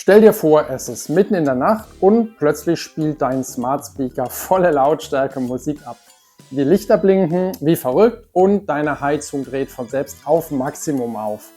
Stell dir vor, es ist mitten in der Nacht und plötzlich spielt dein Smart Speaker volle Lautstärke Musik ab. Die Lichter blinken wie verrückt und deine Heizung dreht von selbst auf Maximum auf.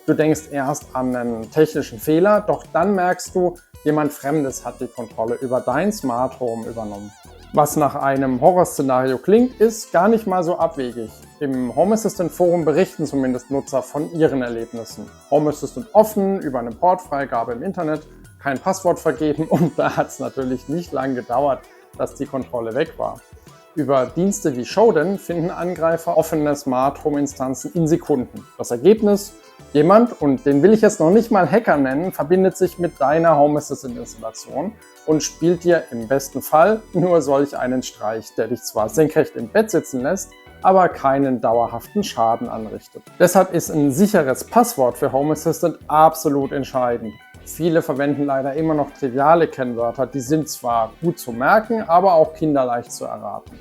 Du denkst erst an einen technischen Fehler, doch dann merkst du, jemand Fremdes hat die Kontrolle über dein Smart Home übernommen. Was nach einem Horrorszenario klingt, ist gar nicht mal so abwegig. Im Home Assistant Forum berichten zumindest Nutzer von ihren Erlebnissen. Home Assistant offen, über eine Portfreigabe im Internet, kein Passwort vergeben und da hat es natürlich nicht lange gedauert, dass die Kontrolle weg war. Über Dienste wie Shodan finden Angreifer offene Smart Home Instanzen in Sekunden. Das Ergebnis? Jemand, und den will ich jetzt noch nicht mal Hacker nennen, verbindet sich mit deiner Home Assistant Installation und spielt dir im besten Fall nur solch einen Streich, der dich zwar senkrecht im Bett sitzen lässt, aber keinen dauerhaften Schaden anrichtet. Deshalb ist ein sicheres Passwort für Home Assistant absolut entscheidend. Viele verwenden leider immer noch triviale Kennwörter, die sind zwar gut zu merken, aber auch kinderleicht zu erraten.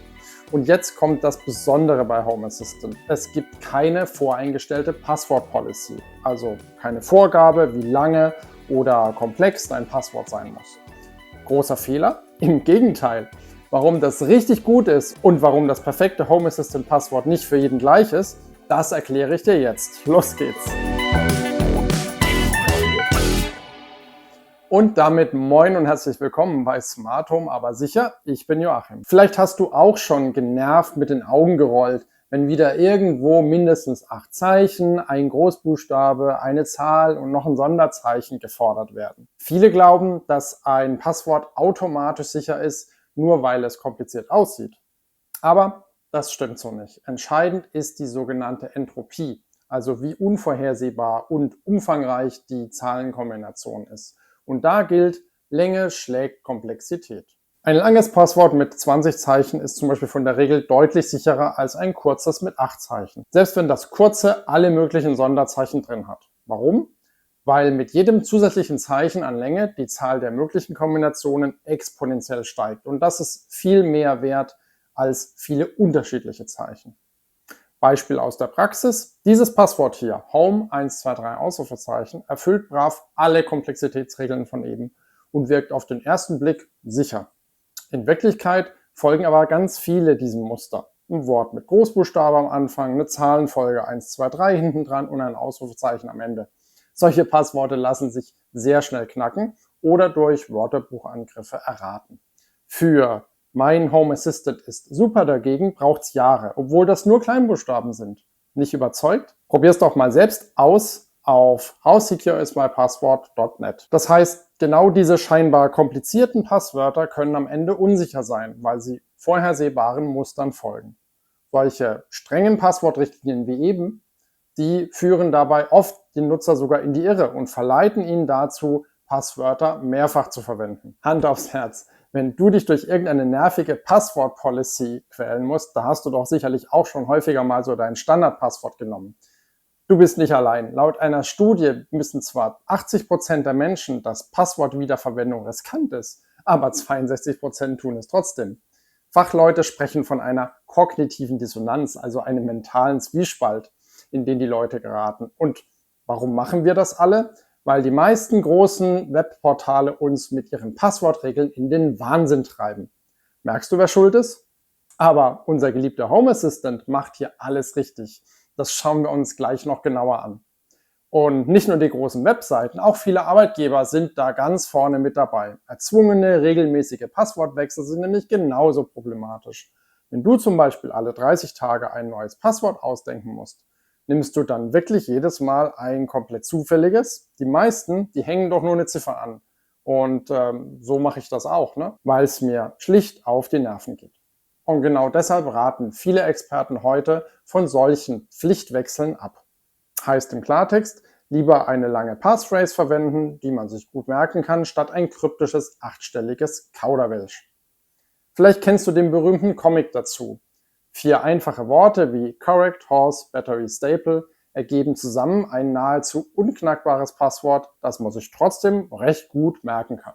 Und jetzt kommt das Besondere bei Home Assistant. Es gibt keine voreingestellte Passwort-Policy, also keine Vorgabe, wie lange oder komplex dein Passwort sein muss. Großer Fehler? Im Gegenteil. Warum das richtig gut ist und warum das perfekte Home Assistant Passwort nicht für jeden gleich ist, das erkläre ich dir jetzt. Los geht's! Und damit moin und herzlich willkommen bei Smart Home, aber sicher, ich bin Joachim. Vielleicht hast du auch schon genervt mit den Augen gerollt, wenn wieder irgendwo mindestens 8 Zeichen, ein Großbuchstabe, eine Zahl und noch ein Sonderzeichen gefordert werden. Viele glauben, dass ein Passwort automatisch sicher ist, nur weil es kompliziert aussieht. Aber das stimmt so nicht. Entscheidend ist die sogenannte Entropie, also wie unvorhersehbar und umfangreich die Zahlenkombination ist. Und da gilt, Länge schlägt Komplexität. Ein langes Passwort mit 20 Zeichen ist zum Beispiel von der Regel deutlich sicherer als ein kurzes mit 8 Zeichen. Selbst wenn das kurze alle möglichen Sonderzeichen drin hat. Warum? Weil mit jedem zusätzlichen Zeichen an Länge die Zahl der möglichen Kombinationen exponentiell steigt. Und das ist viel mehr wert als viele unterschiedliche Zeichen. Beispiel aus der Praxis. Dieses Passwort hier, Home123 Ausrufezeichen, erfüllt brav alle Komplexitätsregeln von eben und wirkt auf den ersten Blick sicher. In Wirklichkeit folgen aber ganz viele diesem Muster. Ein Wort mit Großbuchstabe am Anfang, eine Zahlenfolge 123 hinten dran und ein Ausrufezeichen am Ende. Solche Passworte lassen sich sehr schnell knacken oder durch Wörterbuchangriffe erraten. Für mein Home Assistant ist super dagegen, braucht's Jahre, obwohl das nur Kleinbuchstaben sind. Nicht überzeugt? Probier's doch mal selbst aus auf howsecureismypassword.net. Das heißt, genau diese scheinbar komplizierten Passwörter können am Ende unsicher sein, weil sie vorhersehbaren Mustern folgen. Solche strengen Passwortrichtlinien wie eben, die führen dabei oft den Nutzer sogar in die Irre und verleiten ihn dazu, Passwörter mehrfach zu verwenden. Hand aufs Herz. Wenn du dich durch irgendeine nervige Passwort-Policy quälen musst, da hast du doch sicherlich auch schon häufiger mal so dein Standardpasswort genommen. Du bist nicht allein. Laut einer Studie müssen zwar 80% der Menschen, dass Passwortwiederverwendung riskant ist, aber 62% tun es trotzdem. Fachleute sprechen von einer kognitiven Dissonanz, also einem mentalen Zwiespalt, in den die Leute geraten. Und warum machen wir das alle? Weil die meisten großen Webportale uns mit ihren Passwortregeln in den Wahnsinn treiben. Merkst du, wer schuld ist? Aber unser geliebter Home Assistant macht hier alles richtig. Das schauen wir uns gleich noch genauer an. Und nicht nur die großen Webseiten, auch viele Arbeitgeber sind da ganz vorne mit dabei. Erzwungene, regelmäßige Passwortwechsel sind nämlich genauso problematisch. Wenn du zum Beispiel alle 30 Tage ein neues Passwort ausdenken musst, nimmst du dann wirklich jedes Mal ein komplett zufälliges? Die meisten, die hängen doch nur eine Ziffer an. Und so mache ich das auch, ne? Weil es mir schlicht auf die Nerven geht. Und genau deshalb raten viele Experten heute von solchen Pflichtwechseln ab. Heißt im Klartext, lieber eine lange Passphrase verwenden, die man sich gut merken kann, statt ein kryptisches 8-stelliges Kauderwelsch. Vielleicht kennst du den berühmten Comic dazu. 4 einfache Worte wie Correct, Horse, Battery, Staple ergeben zusammen ein nahezu unknackbares Passwort, das man sich trotzdem recht gut merken kann.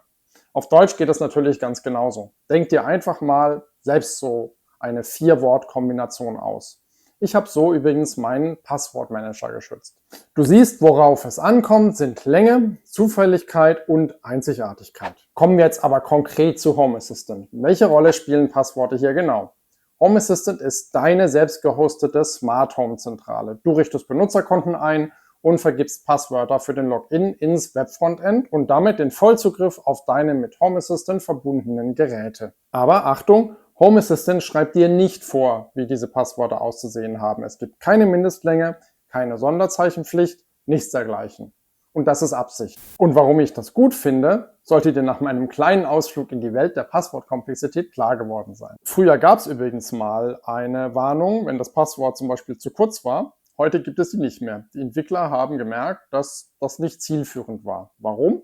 Auf Deutsch geht es natürlich ganz genauso. Denk dir einfach mal selbst so eine 4-Wort-Kombination aus. Ich habe so übrigens meinen Passwortmanager geschützt. Du siehst, worauf es ankommt, sind Länge, Zufälligkeit und Einzigartigkeit. Kommen wir jetzt aber konkret zu Home Assistant. Welche Rolle spielen Passworte hier genau? Home Assistant ist deine selbst gehostete Smart Home Zentrale. Du richtest Benutzerkonten ein und vergibst Passwörter für den Login ins Webfrontend und damit den Vollzugriff auf deine mit Home Assistant verbundenen Geräte. Aber Achtung! Home Assistant schreibt dir nicht vor, wie diese Passwörter auszusehen haben. Es gibt keine Mindestlänge, keine Sonderzeichenpflicht, nichts dergleichen. Und das ist Absicht. Und warum ich das gut finde, sollte dir nach meinem kleinen Ausflug in die Welt der Passwortkomplexität klar geworden sein. Früher gab es übrigens mal eine Warnung, wenn das Passwort zum Beispiel zu kurz war. Heute gibt es sie nicht mehr. Die Entwickler haben gemerkt, dass das nicht zielführend war. Warum?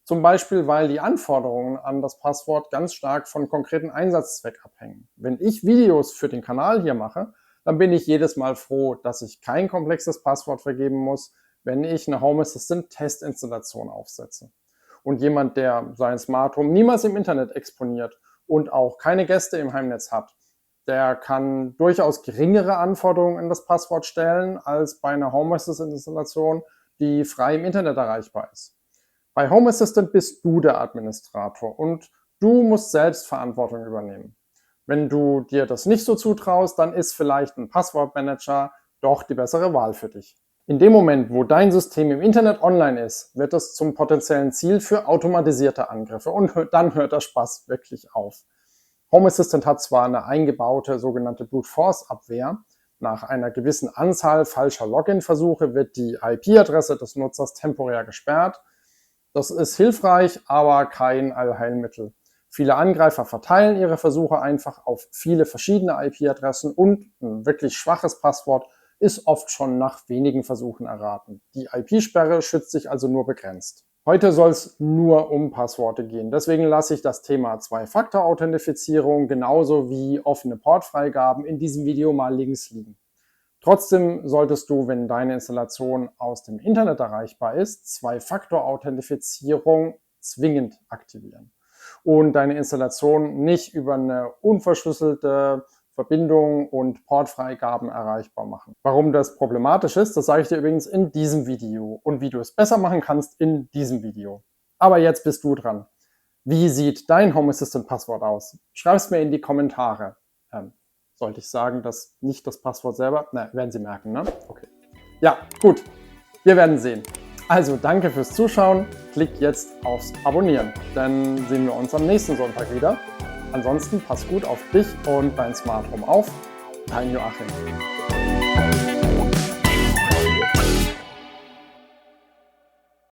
Zum Beispiel, weil die Anforderungen an das Passwort ganz stark von konkreten Einsatzzweck abhängen. Wenn ich Videos für den Kanal hier mache, dann bin ich jedes Mal froh, dass ich kein komplexes Passwort vergeben muss, wenn ich eine Home Assistant Testinstallation aufsetze. Und jemand, der sein Smart Home niemals im Internet exponiert und auch keine Gäste im Heimnetz hat, der kann durchaus geringere Anforderungen an das Passwort stellen als bei einer Home Assistant Installation, die frei im Internet erreichbar ist. Bei Home Assistant bist du der Administrator und du musst selbst Verantwortung übernehmen. Wenn du dir das nicht so zutraust, dann ist vielleicht ein Passwortmanager doch die bessere Wahl für dich. In dem Moment, wo dein System im Internet online ist, wird es zum potenziellen Ziel für automatisierte Angriffe und dann hört der Spaß wirklich auf. Home Assistant hat zwar eine eingebaute sogenannte Brute Force Abwehr. Nach einer gewissen Anzahl falscher Login-Versuche wird die IP-Adresse des Nutzers temporär gesperrt. Das ist hilfreich, aber kein Allheilmittel. Viele Angreifer verteilen ihre Versuche einfach auf viele verschiedene IP-Adressen und ein wirklich schwaches Passwort ist oft schon nach wenigen Versuchen erraten. Die IP-Sperre schützt sich also nur begrenzt. Heute soll es nur um Passworte gehen. Deswegen lasse ich das Thema Zwei-Faktor-Authentifizierung genauso wie offene Portfreigaben in diesem Video mal links liegen. Trotzdem solltest du, wenn deine Installation aus dem Internet erreichbar ist, Zwei-Faktor-Authentifizierung zwingend aktivieren und deine Installation nicht über eine unverschlüsselte Verbindung und Portfreigaben erreichbar machen. Warum das problematisch ist, das sage ich dir übrigens in diesem Video und wie du es besser machen kannst in diesem Video. Aber jetzt bist du dran. Wie sieht dein Home Assistant Passwort aus? Schreib es mir in die Kommentare. Sollte ich sagen, dass nicht das Passwort selber? Na, werden Sie merken, ne? Okay. Ja, gut. Wir werden sehen. Also, danke fürs Zuschauen. Klick jetzt aufs Abonnieren. Dann sehen wir uns am nächsten Sonntag wieder. Ansonsten pass gut auf dich und dein Smart Home auf. Dein Joachim.